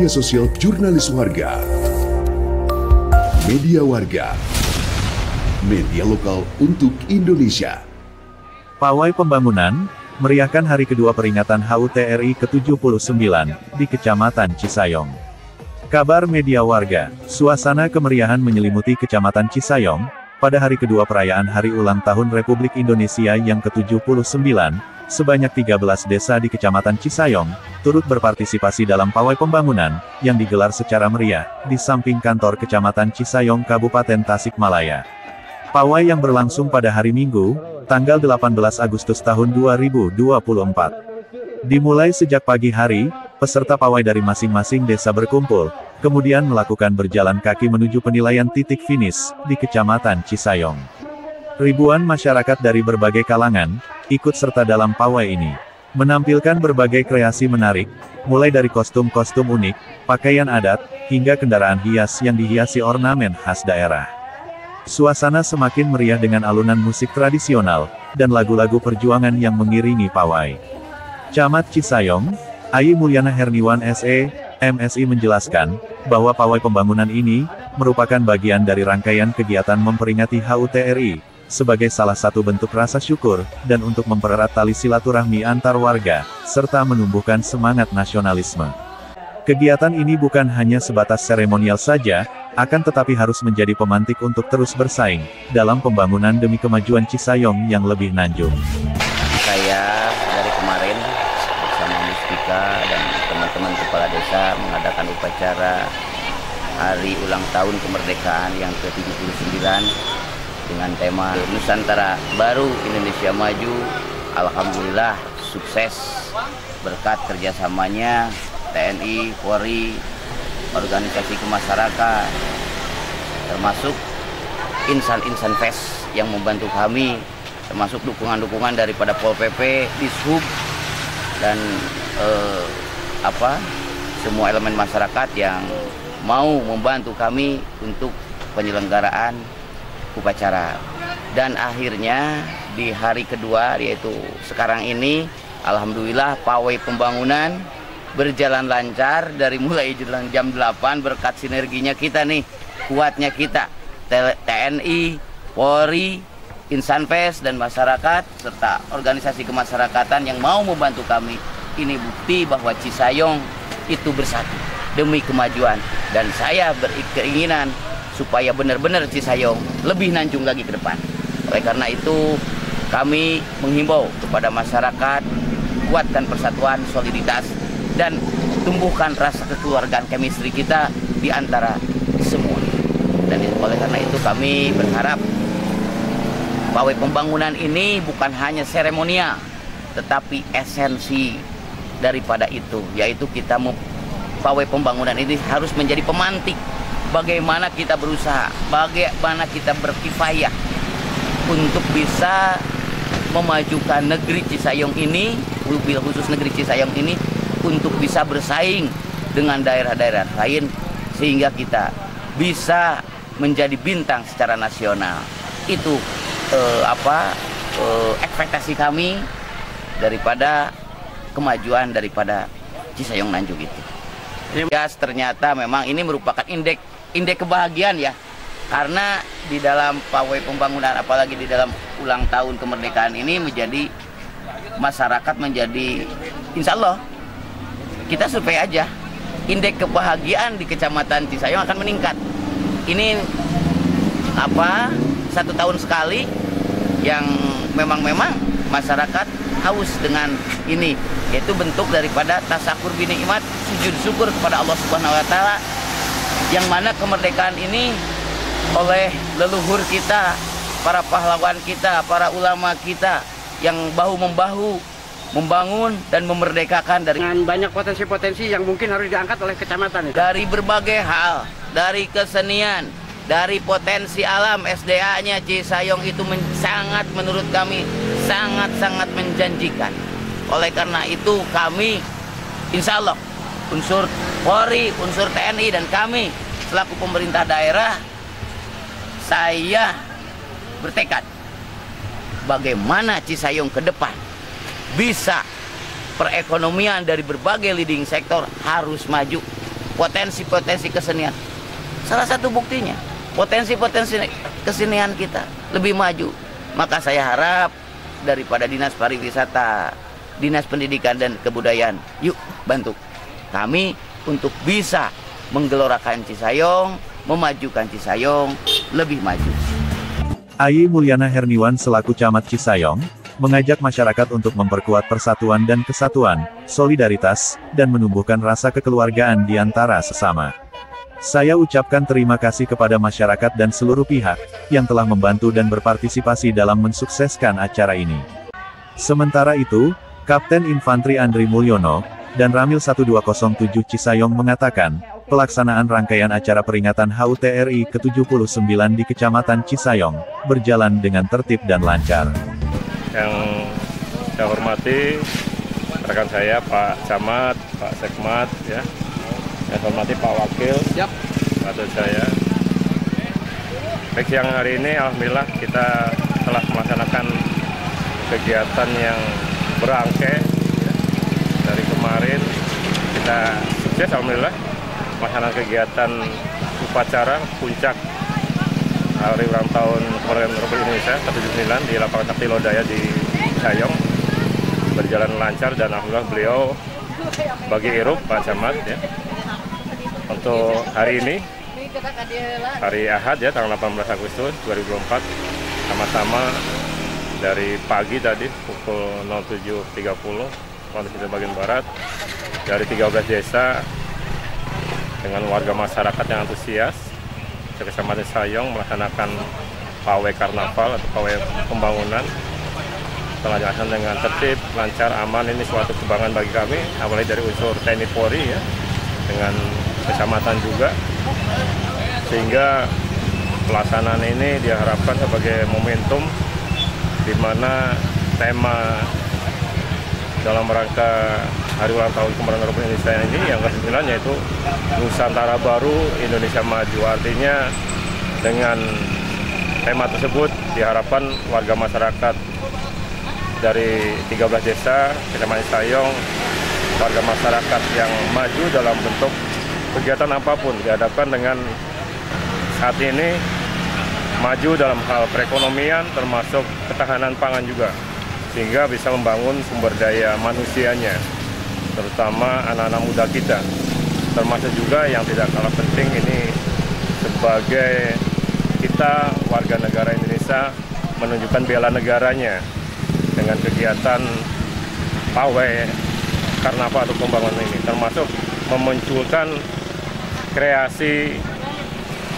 sosial jurnalis warga. Media Warga, media lokal untuk Indonesia. Pawai Pembangunan meriahkan hari kedua peringatan HUT RI ke-79 di Kecamatan Cisayong. Kabar Media Warga, suasana kemeriahan menyelimuti Kecamatan Cisayong pada hari kedua perayaan Hari Ulang Tahun Republik Indonesia yang ke-79. Sebanyak 13 desa di Kecamatan Cisayong turut berpartisipasi dalam pawai pembangunan yang digelar secara meriah di samping kantor Kecamatan Cisayong Kabupaten Tasikmalaya. Pawai yang berlangsung pada hari Minggu, tanggal 18 Agustus tahun 2024. Dimulai sejak pagi hari, peserta pawai dari masing-masing desa berkumpul, kemudian melakukan berjalan kaki menuju penilaian titik finish di Kecamatan Cisayong. Ribuan masyarakat dari berbagai kalangan ikut serta dalam pawai ini, menampilkan berbagai kreasi menarik, mulai dari kostum-kostum unik, pakaian adat, hingga kendaraan hias yang dihiasi ornamen khas daerah. Suasana semakin meriah dengan alunan musik tradisional dan lagu-lagu perjuangan yang mengiringi pawai. Camat Cisayong, Ai Mulyana Herniwan SE, MSI menjelaskan bahwa pawai pembangunan ini merupakan bagian dari rangkaian kegiatan memperingati HUT RI sebagai salah satu bentuk rasa syukur dan untuk mempererat tali silaturahmi antar warga serta menumbuhkan semangat nasionalisme. Kegiatan ini bukan hanya sebatas seremonial saja, akan tetapi harus menjadi pemantik untuk terus bersaing dalam pembangunan demi kemajuan Cisayong yang lebih nanjung. Saya dari kemarin bersama Mustika dan teman-teman kepala desa mengadakan upacara Hari Ulang Tahun Kemerdekaan yang ke-79 dengan tema Nusantara Baru Indonesia Maju. Alhamdulillah sukses berkat kerjasamanya TNI, Polri, organisasi kemasyarakatan, termasuk insan-insan FES yang membantu kami, termasuk dukungan-dukungan daripada Pol PP, Dishub, dan semua elemen masyarakat yang mau membantu kami untuk penyelenggaraan upacara. Dan akhirnya di hari kedua, yaitu sekarang ini, alhamdulillah pawai pembangunan berjalan lancar dari mulai jam 8 berkat sinerginya kita nih, kuatnya kita TNI, Polri, insan FES dan masyarakat serta organisasi kemasyarakatan yang mau membantu kami. Ini bukti bahwa Cisayong itu bersatu demi kemajuan, dan saya berkeinginan supaya benar-benar Cisayong lebih nanjung lagi ke depan. Oleh karena itu kami menghimbau kepada masyarakat, kuatkan persatuan, soliditas, dan tumbuhkan rasa kekeluargaan chemistry kita di antara semua. Dan oleh karena itu kami berharap pawai pembangunan ini bukan hanya seremonial, tetapi esensi daripada itu, yaitu pawai pembangunan ini harus menjadi pemantik bagaimana kita berusaha, bagaimana kita berkifayah untuk bisa memajukan negeri Cisayong ini, mobil khusus negeri Cisayong ini, untuk bisa bersaing dengan daerah-daerah lain sehingga kita bisa menjadi bintang secara nasional. Itu ekspektasi kami daripada kemajuan daripada Cisayong Nanjung itu. Ya, ternyata memang ini merupakan indeks kebahagiaan ya, karena di dalam pawai pembangunan, apalagi di dalam ulang tahun kemerdekaan ini, menjadi masyarakat menjadi, insya Allah kita survei aja, indeks kebahagiaan di Kecamatan Cisayong akan meningkat. Ini 1 tahun sekali yang memang masyarakat haus dengan ini, yaitu bentuk daripada tasakur binikmat, sujud syukur kepada Allah Subhanahu wa Ta'ala, yang mana kemerdekaan ini oleh leluhur kita, para pahlawan kita, para ulama kita yang bahu-membahu membangun dan memerdekakan dengan banyak potensi-potensi yang mungkin harus diangkat oleh kecamatan. Dari berbagai hal, dari kesenian, dari potensi alam, SDA-nya Cisayong itu sangat, menurut kami sangat-sangat menjanjikan. Oleh karena itu kami insya Allah, unsur Polri, unsur TNI, dan kami selaku pemerintah daerah, saya bertekad bagaimana Cisayong ke depan bisa perekonomian dari berbagai leading sektor harus maju, potensi-potensi kesenian. Salah satu buktinya, potensi-potensi kesenian kita lebih maju. Maka saya harap daripada Dinas Pariwisata, Dinas Pendidikan dan Kebudayaan, yuk bantu kami untuk bisa menggelorakan Cisayong, memajukan Cisayong lebih maju. Ai Mulyana Herniwan selaku Camat Cisayong, mengajak masyarakat untuk memperkuat persatuan dan kesatuan, solidaritas, dan menumbuhkan rasa kekeluargaan di antara sesama. Saya ucapkan terima kasih kepada masyarakat dan seluruh pihak, yang telah membantu dan berpartisipasi dalam mensukseskan acara ini. Sementara itu, Kapten Infanteri Andri Mulyono, dan Ramil 1207 Cisayong mengatakan, pelaksanaan rangkaian acara peringatan HUT RI ke-79 di Kecamatan Cisayong, berjalan dengan tertib dan lancar. Yang saya hormati rekan saya Pak Camat, Pak Sekmat, ya. Yang hormati Pak Wakil, atau saya. Baik, siang hari ini alhamdulillah kita telah melaksanakan kegiatan yang berangkai. Dari kemarin kita sukses alhamdulillah melaksanakan kegiatan upacara puncak hari ulang tahun Kemerdekaan Republik Indonesia ke-79 di lapangan Sakti Lodaya di Cisayong, berjalan lancar dan alhamdulillah beliau bagi irup Pak Camat, ya. Untuk hari ini, hari Ahad ya, tanggal 18 Agustus 2024, sama-sama dari pagi tadi pukul 07.30 waktu Indonesia bagian Barat, dari 13 desa dengan warga masyarakat yang antusias ke Kecamatan Cisayong melaksanakan pawai karnaval atau pawai pembangunan. Telah dilaksanakan dengan tertib, lancar, aman. Ini suatu kebanggaan bagi kami, apalagi dari unsur TNI Polri, ya, dengan kecamatan juga, sehingga pelaksanaan ini diharapkan sebagai momentum di mana tema dalam rangka hari ulang tahun Kemerdekaan Republik Indonesia ini yang ke-9 yaitu Nusantara Baru Indonesia Maju. Artinya dengan tema tersebut diharapkan warga masyarakat dari 13 desa Kecamatan Cisayong, warga masyarakat yang maju dalam bentuk kegiatan apapun, dihadapkan dengan saat ini maju dalam hal perekonomian termasuk ketahanan pangan juga, sehingga bisa membangun sumber daya manusianya, terutama anak-anak muda kita. Termasuk juga yang tidak kalah penting ini sebagai kita warga negara Indonesia menunjukkan bela negaranya dengan kegiatan pawai karnaval atau pembangunan ini, termasuk memunculkan kreasi,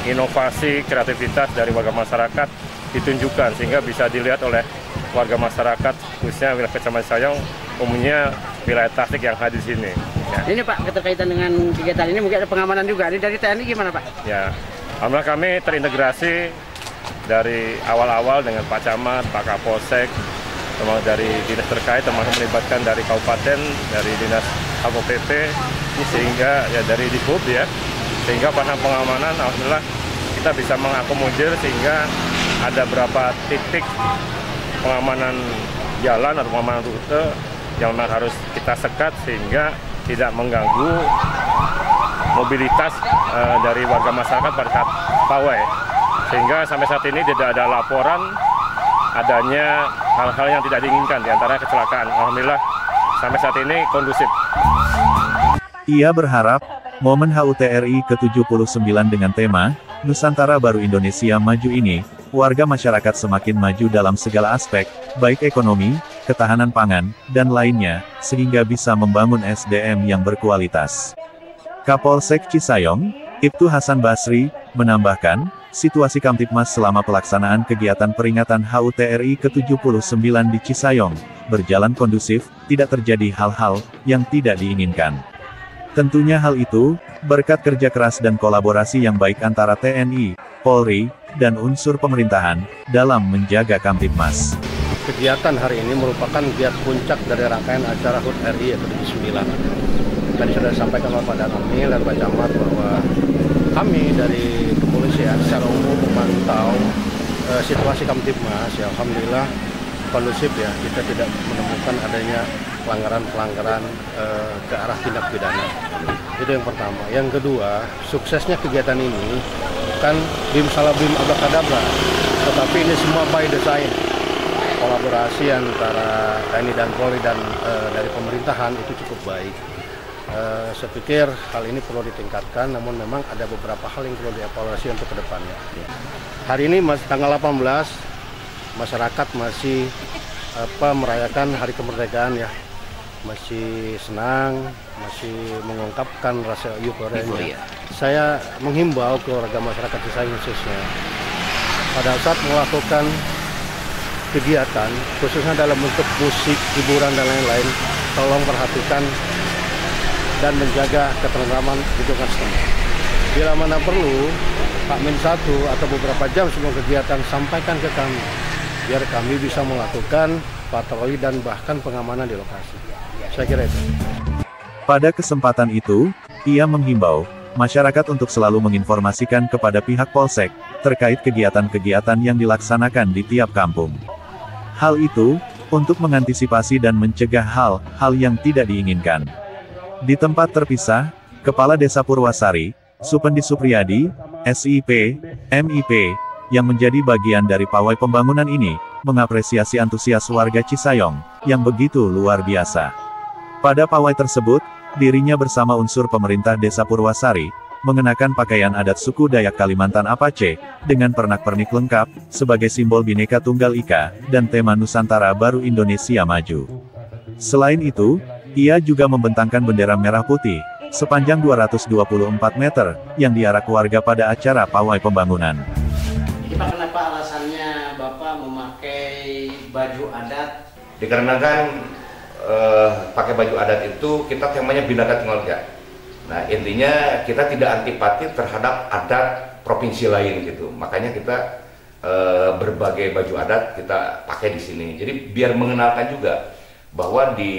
inovasi, kreativitas dari warga masyarakat ditunjukkan sehingga bisa dilihat oleh warga masyarakat khususnya wilayah Kecamatan Cisayong, umumnya wilayah Tasik yang hadir di sini. Ya. Ini Pak, keterkaitan dengan kegiatan ini mungkin ada pengamanan juga. Ini dari TNI gimana Pak? Ya, alhamdulillah kami terintegrasi dari awal-awal dengan Pak Camat, Pak Kapolsek, termasuk dari dinas terkait, termasuk melibatkan dari kabupaten, dari dinas Satpol PP, sehingga ya dari Dishub, ya, sehingga pada pengamanan alhamdulillah kita bisa mengakomodir sehingga ada beberapa titik pengamanan jalan atau pengamanan rute yang memang harus kita sekat sehingga tidak mengganggu mobilitas dari warga masyarakat pada saat pawai, sehingga sampai saat ini tidak ada laporan adanya hal-hal yang tidak diinginkan, diantaranya kecelakaan. Alhamdulillah sampai saat ini kondusif. Ia berharap, momen HUT RI ke-79 dengan tema, Nusantara Baru Indonesia Maju ini, warga masyarakat semakin maju dalam segala aspek, baik ekonomi, ketahanan pangan, dan lainnya, sehingga bisa membangun SDM yang berkualitas. Kapolsek Cisayong, Ibtu Hasan Basri, menambahkan, situasi Kamtibmas selama pelaksanaan kegiatan peringatan HUT RI ke-79 di Cisayong, berjalan kondusif, tidak terjadi hal-hal yang tidak diinginkan. Tentunya hal itu, berkat kerja keras dan kolaborasi yang baik antara TNI, Polri, dan unsur pemerintahan, dalam menjaga Kamtibmas. Kegiatan hari ini merupakan kegiatan puncak dari rangkaian acara HUT RI ke-79. Tadi sudah disampaikan oleh Pak Danamil dan Pak Camat bahwa kami dari kepolisian secara umum memantau situasi Kamtibmas. Ya, alhamdulillah kondusif ya, kita tidak menemukan adanya pelanggaran-pelanggaran ke arah tindak pidana. Itu yang pertama. Yang kedua, suksesnya kegiatan ini bukan bim salah bim abrakadabra, tetapi ini semua by design. Kolaborasi antara TNI dan Polri dan dari pemerintahan itu cukup baik. Saya pikir hal ini perlu ditingkatkan, namun memang ada beberapa hal yang perlu dievaluasi untuk kedepannya. Hari ini tanggal 18, masyarakat masih merayakan Hari Kemerdekaan ya, masih senang, masih mengungkapkan rasa euforianya. Saya menghimbau ke warga masyarakat Cisayong khususnya, pada saat melakukan kegiatan, khususnya dalam bentuk musik, hiburan dan lain-lain, tolong perhatikan dan menjaga ketentraman lingkungan setempat. Bila mana perlu, Pak-Min 1 atau beberapa jam sebelum kegiatan sampaikan ke kami, biar kami bisa melakukan patroli dan bahkan pengamanan di lokasi. Saya kira itu. Pada kesempatan itu, ia menghimbau masyarakat untuk selalu menginformasikan kepada pihak Polsek terkait kegiatan-kegiatan yang dilaksanakan di tiap kampung. Hal itu untuk mengantisipasi dan mencegah hal-hal yang tidak diinginkan. Di tempat terpisah, Kepala Desa Purwasari, Supendi Supriyadi, SIP, MIP, yang menjadi bagian dari pawai pembangunan ini, mengapresiasi antusias warga Cisayong yang begitu luar biasa. Pada pawai tersebut, dirinya bersama unsur pemerintah Desa Purwasari, mengenakan pakaian adat suku Dayak Kalimantan Apache, dengan pernak-pernik lengkap, sebagai simbol Bhinneka Tunggal Ika, dan tema Nusantara Baru Indonesia Maju. Selain itu, ia juga membentangkan bendera merah putih, sepanjang 224 meter, yang diarak warga pada acara pawai pembangunan. Jadi Pak, kenapa alasannya Bapak memakai baju adat? Dikarenakan pakai baju adat itu kita temanya Bhinneka Tunggal Ika. Nah, intinya kita tidak antipati terhadap adat provinsi lain gitu. Makanya kita berbagai baju adat kita pakai di sini. Jadi biar mengenalkan juga bahwa di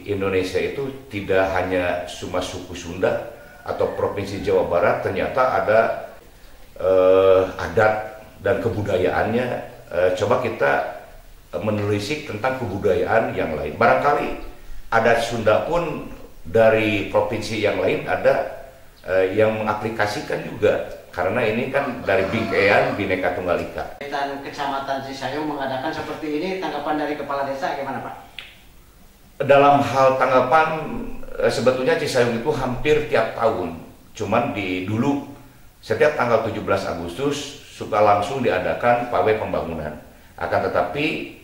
Indonesia itu tidak hanya cuma suku Sunda atau provinsi Jawa Barat, ternyata ada adat dan kebudayaannya. Coba kita menelisik tentang kebudayaan yang lain. Barangkali adat Sunda pun dari provinsi yang lain ada yang mengaplikasikan juga, karena ini kan dari bingkaian Bhinneka Tunggal Ika. Kecamatan Cisayong mengadakan seperti ini, tanggapan dari Kepala Desa gimana Pak? Dalam hal tanggapan, sebetulnya Cisayong itu hampir tiap tahun, cuman dulu setiap tanggal 17 Agustus suka langsung diadakan pawai pembangunan. Akan tetapi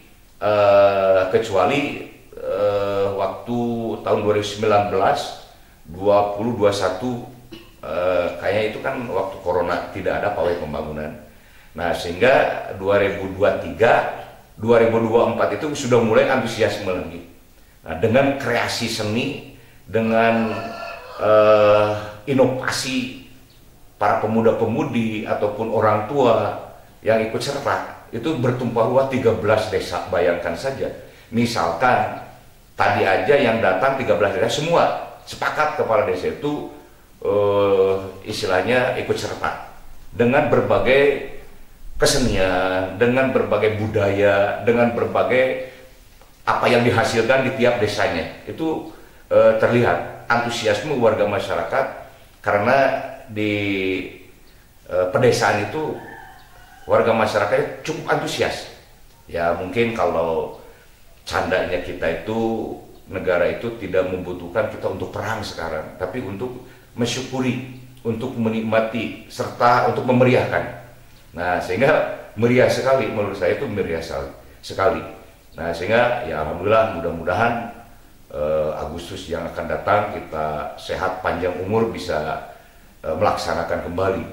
kecuali waktu tahun 2019, 2021, kayaknya itu kan waktu corona tidak ada pawai pembangunan. Nah, sehingga 2023, 2024 itu sudah mulai antusiasme lagi. Nah, dengan kreasi seni, dengan inovasi para pemuda-pemudi ataupun orang tua yang ikut serta, itu bertumpah ruah 13 desa, bayangkan saja. Misalkan tadi aja yang datang 13 desa semua sepakat kepala desa itu istilahnya ikut serta dengan berbagai kesenian, dengan berbagai budaya, dengan berbagai apa yang dihasilkan di tiap desanya. Itu terlihat antusiasme warga masyarakat, karena di pedesaan itu warga masyarakat cukup antusias. Ya mungkin kalau candanya kita itu, negara itu tidak membutuhkan kita untuk perang sekarang, tapi untuk mensyukuri, untuk menikmati, serta untuk memeriahkan. Nah, sehingga meriah sekali, menurut saya itu meriah sekali. Nah, sehingga ya alhamdulillah, mudah-mudahan Agustus yang akan datang kita sehat, panjang umur, bisa melaksanakan kembali.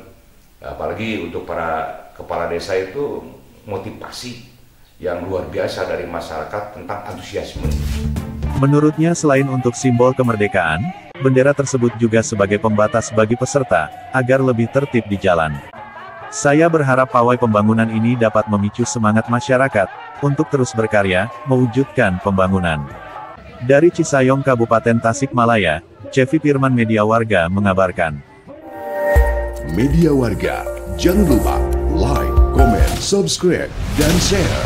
Apalagi untuk para kepala desa itu motivasi yang luar biasa dari masyarakat tentang antusiasme. Menurutnya, selain untuk simbol kemerdekaan, bendera tersebut juga sebagai pembatas bagi peserta, agar lebih tertib di jalan. Saya berharap pawai pembangunan ini dapat memicu semangat masyarakat, untuk terus berkarya, mewujudkan pembangunan. Dari Cisayong, Kabupaten Tasikmalaya, Cevi Firman, Media Warga mengabarkan. Media Warga, jangan lupa like, comment, subscribe, dan share.